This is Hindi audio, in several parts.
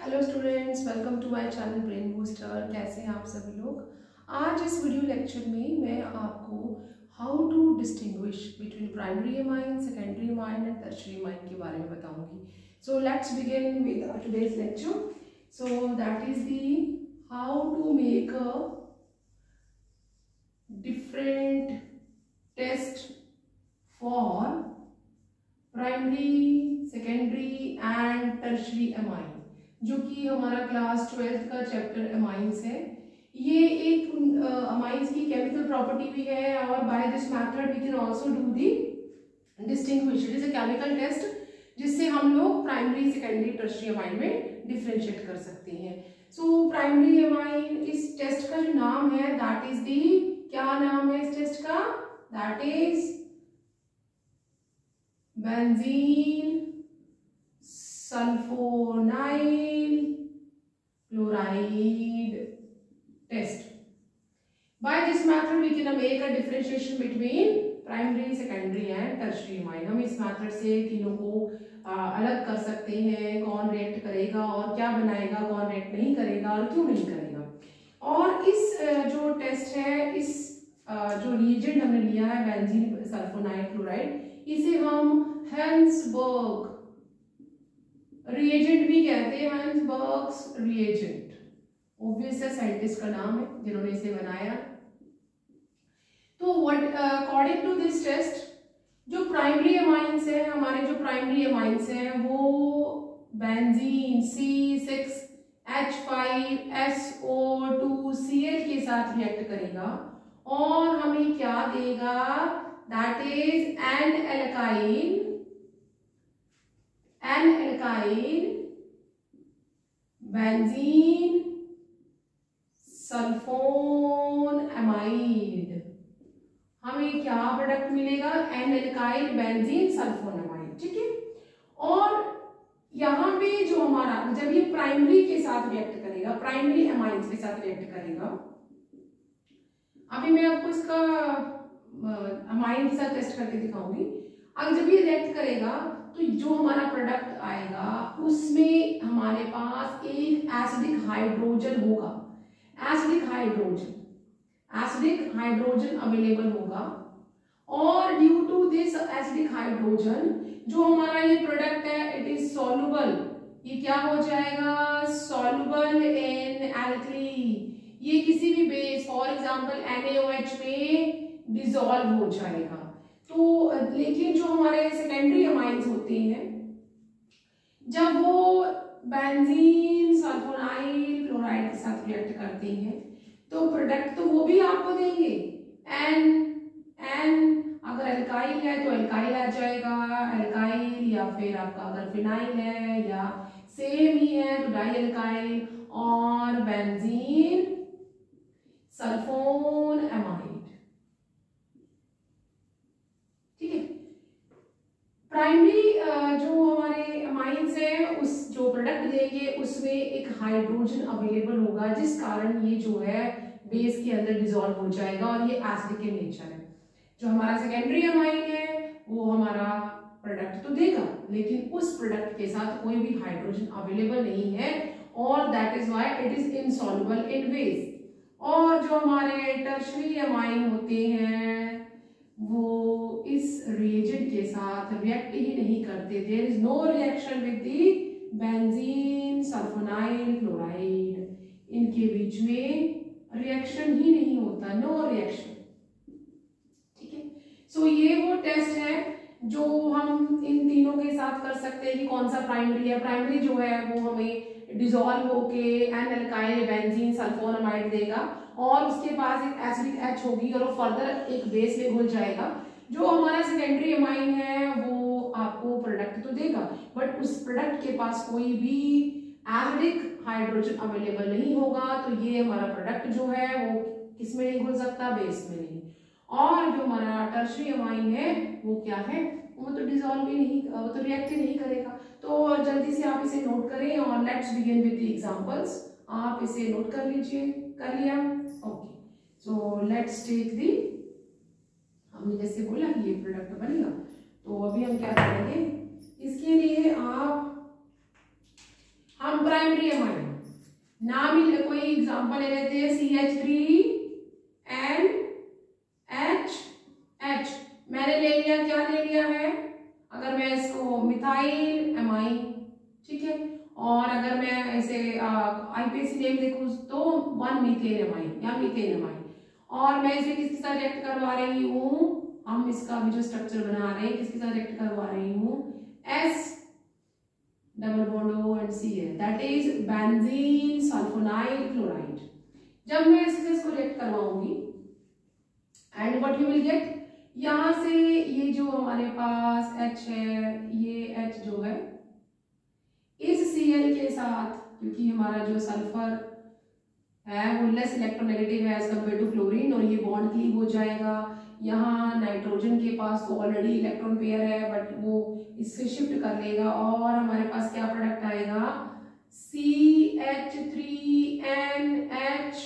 Hello students, welcome to my channel brain booster. कैसे हैं आप सभी लोग। आज इस वीडियो लेक्चर में मैं आपको how to distinguish between primary amine, secondary amine and tertiary amine के बारे में बताऊंगी। So let's begin with today's lecture. So that is the how to make a different test for primary, secondary and tertiary amine, जो कि हमारा क्लास 12th का चैप्टर एमाइंस है। ये एक एमाइंस की केमिकल प्रॉपर्टी भी है और by this method we can also do the distinguish. It is a chemical test जिससे हम लोग प्राइमरी, सेकेंडरी, टर्शियरी एमाइन में डिफरेंशिएट कर सकते हैं। सो प्राइमरी एमाइन, इस टेस्ट का जो नाम है दैट इज दी, क्या नाम है इस टेस्ट का? That is benzene sulphonyl chloride test. By this method we can make a differentiation between primary, secondary and tertiary amine। हम इस मेथड से तीनों को अलग कर सकते हैं, कौन रिएक्ट करेगा और क्या बनाएगा, कौन रिएक्ट नहीं करेगा और क्यों नहीं करेगा। और इस जो टेस्ट है, इस जो रिएजेंट हमने लिया है बेंजीन सल्फोनाइल क्लोराइड, इसे हम हेंसबर्ग रिएजेंट भी कहते हैं। हेंसबर्ग्स रिएजेंट ऑब्वियस है, साइंटिस्ट का नाम है जिन्होंने इसे बनाया। तो what according to this test, जो प्राइमरी एमाइंस है, हमारे जो प्राइमरी एमाइंस हैं वो बेंजीन C6H5SO2Cl के साथ रिएक्ट करेगा और हमें क्या देगा? That is N alkyl benzene sulphon amide. हमें क्या प्रोडक्ट मिलेगा? N alkyl benzene sulphon amide. ठीक है। और यहां पे जो हमारा, जब ये प्राइमरी के साथ रिएक्ट करेगा, प्राइमरी एमाइंस के साथ रिएक्ट करेगा, अभी मैं आपको इसका एमाइन के साथ टेस्ट करके दिखाऊंगी। अब जब ये रिएक्ट करेगा तो जो हमारा प्रोडक्ट आएगा उसमें हमारे पास एक एसिडिक हाइड्रोजन होगा। एसिडिक हाइड्रोजन अवेलेबल होगा और due to this acidic hydrogen जो हमारा ये प्रोडक्ट है, इट इज सॉल्युबल। ये क्या हो जाएगा? Soluble in alkali. ये किसी भी बेस, फॉर एग्जांपल NaOH में डिसॉल्व हो जाएगा। तो लेकिन जो हमारे सेकेंडरी एमाइंस होते हैं, जब वो बेंजीन सल्फोनाइल क्लोराइड के साथ रिएक्ट करते हैं तो प्रोडक्ट तो वो भी आपको देंगे। एन अगर एल्काइल है तो एल्काइल आ जाएगा, एल्काइल, या फिर आपका अगर फिनाइल है या सेम ही है तो डाई एल्काइल, और बेंजीन सल्फोन एमाइड। ठीक है। प्राइमरी जो हमारे एमाइंस है, उस जो प्रोडक्ट देंगे उसमें एक हाइड्रोजन अवेलेबल होगा, जिस कारण ये जो है बेस के अंदर डिसॉल्व हो जाएगा और ये एसिडिक इन नेचर है। जो हमारा सेकेंडरी एमाइन है वो हमारा प्रोडक्ट तो देगा लेकिन उस प्रोडक्ट के साथ कोई भी हाइड्रोजन अवेलेबल नहीं है और that is why it is insoluble in base. और जो हमारे टर्शियरी एमाइन होते हैं वो इस रिएजेंट के साथ रिएक्ट ही नहीं करते। There is no reaction with the benzene sulphonyl chloride. इनके बीच में रिएक्शन ही नहीं होता, नो रिएक्शन। ठीक है। सो ये वो टेस्ट है जो हम इन तीनों के साथ कर सकते हैं कि कौन सा प्राइमरी है। प्राइमरी जो है वो हमें डिसॉल्व होके एन एल्काइल बेंजीन सल्फोनामाइड देगा और उसके पास एक एसिडिक H होगी और वो फर्दर एक बेस में घुल जाएगा। जो हमारा सेकेंडरी एमाइन है वो आपको प्रोडक्ट तो देगा बट उस प्रोडक्ट के पास कोई भी एसिडिक हाइड्रोजन अवेलेबल नहीं होगा, तो ये हमारा प्रोडक्ट जो है वो किस में नहीं घुल सकता? बेस में नहीं। और जो हमारा टर्शियरी एमाइन है वो क्या है? वो तो डिसॉल्व ही नहीं, वो तो रिएक्ट ही नहीं करेगा। तो जल्दी से आप इसे नोट करें और let's begin with the examples. आप इसे नोट कर लीजिए। कर लिया? Okay. So let's take the, हमने जैसे बोला कि ये प्रोडक्ट बनेगा, तो अभी हम क्या करेंगे, इसके लिए हम प्राइमरी प्राइमरी अमाइन ना मिले, कोई एग्जांपल ले लेते हैं, CH3NHH, मैंने ले लिया, क्या ले लिया है, अगर मैं इसको मिथाइल अमाइन, ठीक है, और अगर मैं इसे आईपीएसी नेम देखूं तो 1 मीथेन अमाइन या मीथेन अमाइन, और मैं इसे किसके साथ रिएक्ट करवा रही हूँ, हम इसका भी जो स्ट्रक्चर बना रहे हैं किसके साथ रिएक्ट करवा रही हूँ, S double bond O and Cl, that is benzene sulphonyl chloride. जब मैं इसको रिएक्ट करवाऊंगी and what you will get, यहां से ये जो हमारे पास H है, ये H जो है इस Cl के साथ, क्योंकि हमारा जो सल्फर है वो लेस इलेक्ट्रोनेगेटिव है एज कम्पेयर टू क्लोरीन, और ये बॉन्ड क्लीव हो जाएगा। यहाँ नाइट्रोजन के पास तो ऑलरेडी इलेक्ट्रॉन पेयर है बट वो इससे शिफ्ट कर लेगा और हमारे पास क्या प्रोडक्ट आएगा, CH3NH,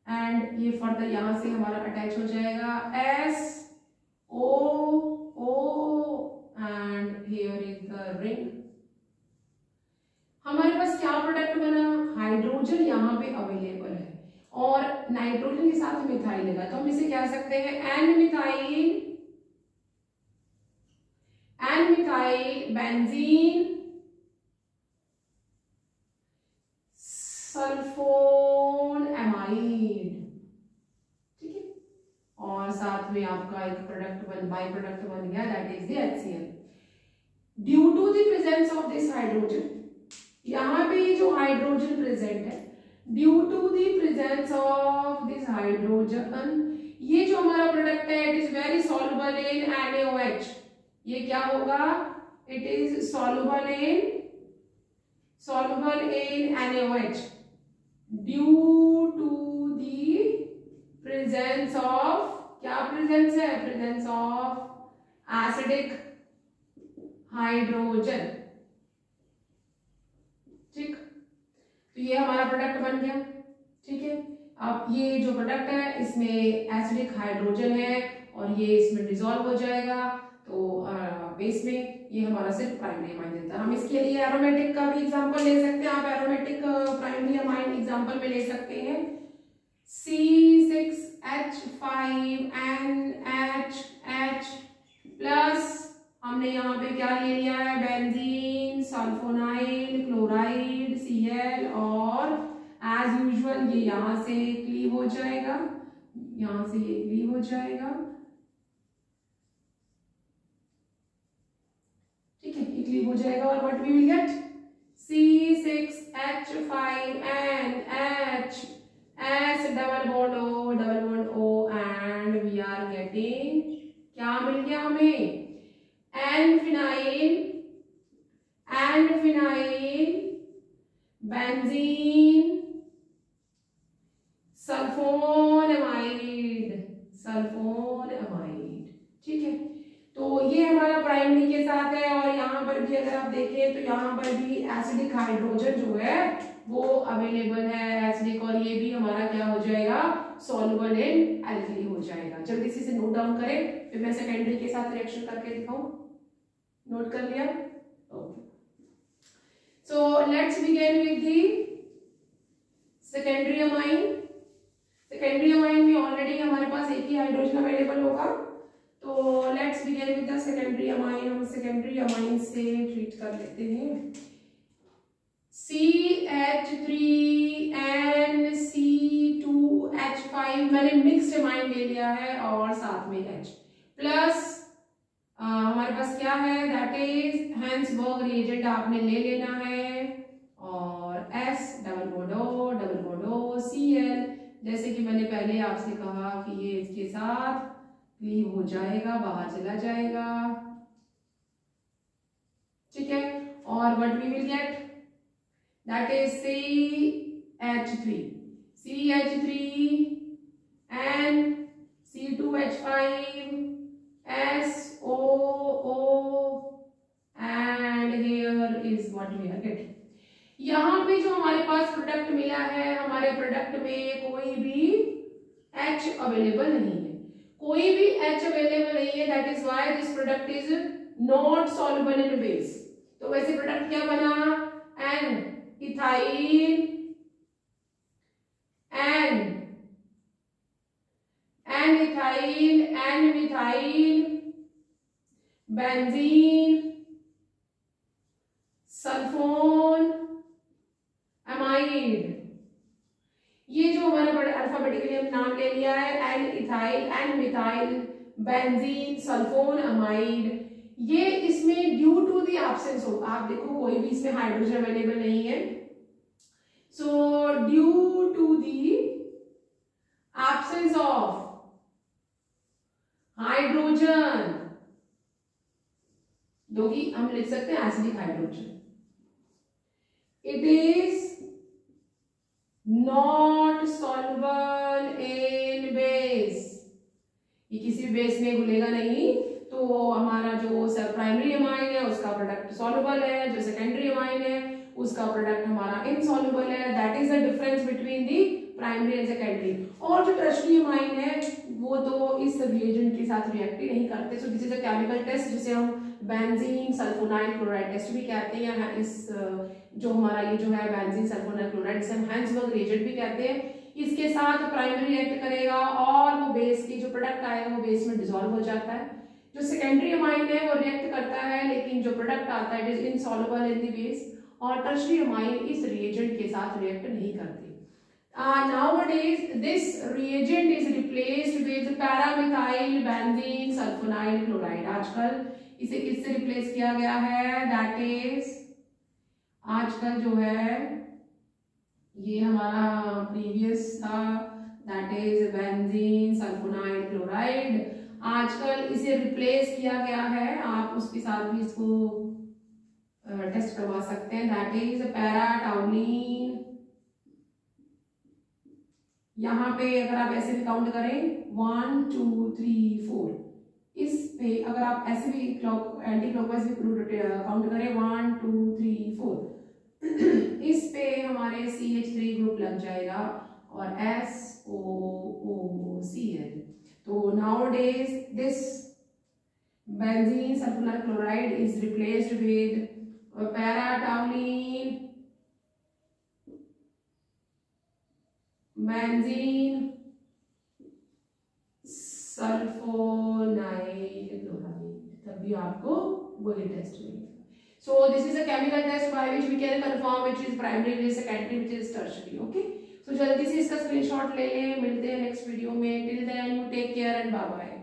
एंड ये फर्दर यहाँ से हमारा अटैच हो जाएगा SOO and here is the ring. हमारे पास क्या प्रोडक्ट बना, हाइड्रोजन यहाँ पे अवेलेबल है और नाइट्रोजन के साथ मिथाइल लगा, तो हम इसे क्या सकते हैं, N methyl benzene sulphon amide, ठीक है, और साथ में आपका एक बाई प्रोडक्ट बन गया, that is the HCl। Due to the presence of this hydrogen, यहाँ पे ये जो हाइड्रोजन प्रेजेंट है, due to the presence of this hydrogen, ये जो हमारा प्रोडक्ट है it is very soluble in NaOH। ये क्या होगा, it is soluble in NaOH due to the presence of, क्या प्रेजेंस है, प्रेजेंस ऑफ एसिडिक हाइड्रोजन, ठीक, तो ये हमारा प्रोडक्ट बन गया, ठीक है। अब ये जो प्रोडक्ट है इसमें एसिडिक हाइड्रोजन है और ये इसमें डिसॉल्व हो जाएगा, तो बेस में ये हमारा सिर्फ प्राइमरी अमाइन देता है। हम इसके लिए एरोमेटिक का भी एग्जांपल ले सकते हैं, आप एरोमेटिक प्राइमरी अमाइन एग्जांपल में ले सकते हैं, C6H5NHH प्लस हमने यहाँ पे क्या ले लिया है, बेंजीन सल्फोनाइल क्लोराइड Cl, और एज यूजुअल ये यहाँ से क्लीव हो जाएगा, यहाँ से ये क्लीव हो जाएगा, ठीक है, ये क्लीव हो जाएगा, और what we will get, C6H5NH S double bond O and we are getting, क्या मिल गया हमें, N phenyl benzene sulphon amide, ठीक है। तो ये हमारा प्राइमरी के साथ है, और यहाँ पर भी अगर आप देखें तो यहाँ पर भी एसिडिक हाइड्रोजन जो है वो अवेलेबल है, एसिडिक, और ये भी हमारा क्या हो जाएगा, सॉल्युबल इन एल्कली हो जाएगा। जल्दी से नोट डाउन करें, फिर मैं सेकेंडरी के साथ रिएक्शन करके दिखाऊं। नोट कर लिया, okay. So let's begin with the secondary amine. Secondary amine में ऑलरेडी हमारे पास एक ही हाइड्रोजन अवेलेबल होगा, तो let's begin with the secondary amine. हम सेकेंडरी अमाइन से ट्रीट कर लेते हैं, CH3NC2H5 मैंने मिक्स्ड अमाइन ले लिया है और साथ में H प्लस हमारे पास क्या है, दैट इज हैंसबर्ग रिएजेंट आपने ले लेना है, और S double bond O Cl, जैसे कि मैंने पहले आपसे कहा कि ये इसके साथ क्लीव हो जाएगा, बाहर चला जाएगा, ठीक है, और what we will get, that is CH3 and C2H5 SOO and here is what we are getting। यहाँ पे जो हमारे पास प्रोडक्ट मिला है, हमारे प्रोडक्ट में कोई भी H अवेलेबल नहीं है, कोई भी H अवेलेबल नहीं है, that is why this product is not soluble in base। तो वैसे प्रोडक्ट क्या बना, N बेंजीन सल्फोन अमाइड। ये जो हमारा बड़े अल्फाबेटिकली हम नाम ले लिया है, N ethyl, N methyl, benzene sulphon amide, ये इसमें ड्यू टू द एब्सेंस हो, आप देखो कोई भी इसमें हाइड्रोजन अवेलेबल नहीं है, so due to the absence of hydrogen, जो कि हम लिख सकते हैं acidic hydrogen, it is not soluble in base, ये किसी भी बेस में घुलेगा नहीं, तो हमारा जो प्राइमरी अमाइन है उसका प्रोडक्ट सॉल्युबल है, जो सेकेंडरी अमाइन है उसका प्रोडक्ट हमारा इनसॉल्युबल है, that is the difference between the primary and secondary. और जो टर्शरी अमाइन है वो तो इस रिएजेंट के साथ रिएक्ट ही नहीं करते, so this is a chemical test जिसे हम बेंजीन सल्फोनाइल क्लोराइड टेस्ट भी कहते हैं, या इस जो हमारा ये जो है बेंजीन सल्फोनाइल क्लोराइड जिसे हम हैंसबर्ग रिएजेंट भी कहते हैं, इसके साथ प्राइमरी रिएक्ट करेगा और वो बेस की जो प्रोडक्ट आएगा वो बेस में डिसॉल्व हो जाता है। जो सेकेंडरी अमाइन है वो रिएक्ट करता है लेकिन जो प्रोडक्ट आता है it is insoluble in the base, और टर्शरी अमाइन इस रिएजेंट के साथ रिएक्ट नहीं करते। Nowadays this reagent is replaced with paramethyl benzene sulfonyl chloride। आजकल इसे किससे रिप्लेस किया गया है, दैट इज आजकल जो है ये हमारा प्रीवियस था, that is benzene sulphonyl chloride, आजकल इसे रिप्लेस किया गया है, आप उसके साथ भी इसको टेस्ट करवा सकते हैं, दैट इज पैराटाउलिन। यहाँ पे अगर आप ऐसे भी काउंट करें 1 2 3 4, इस पे अगर आप ऐसे भी एंटी क्लॉकवाइज भी काउंट करें 1 2 3 4, इस पे हमारे CH3 ग्रुप लग जाएगा और SOOCl। तो nowadays this benzene sulfonyl chloride is replaced with paratoluene, benzene sulphonyl chloride, तभी आपको वही टेस्ट मिलेगा। So this is a chemical test by which we can confirm which is primary, which is secondary, which is tertiary. Okay, so जल्दी से इसका स्क्रीनशॉट ले लें, मिलते हैं नेक्स्ट वीडियो में, till then you take care and bye bye.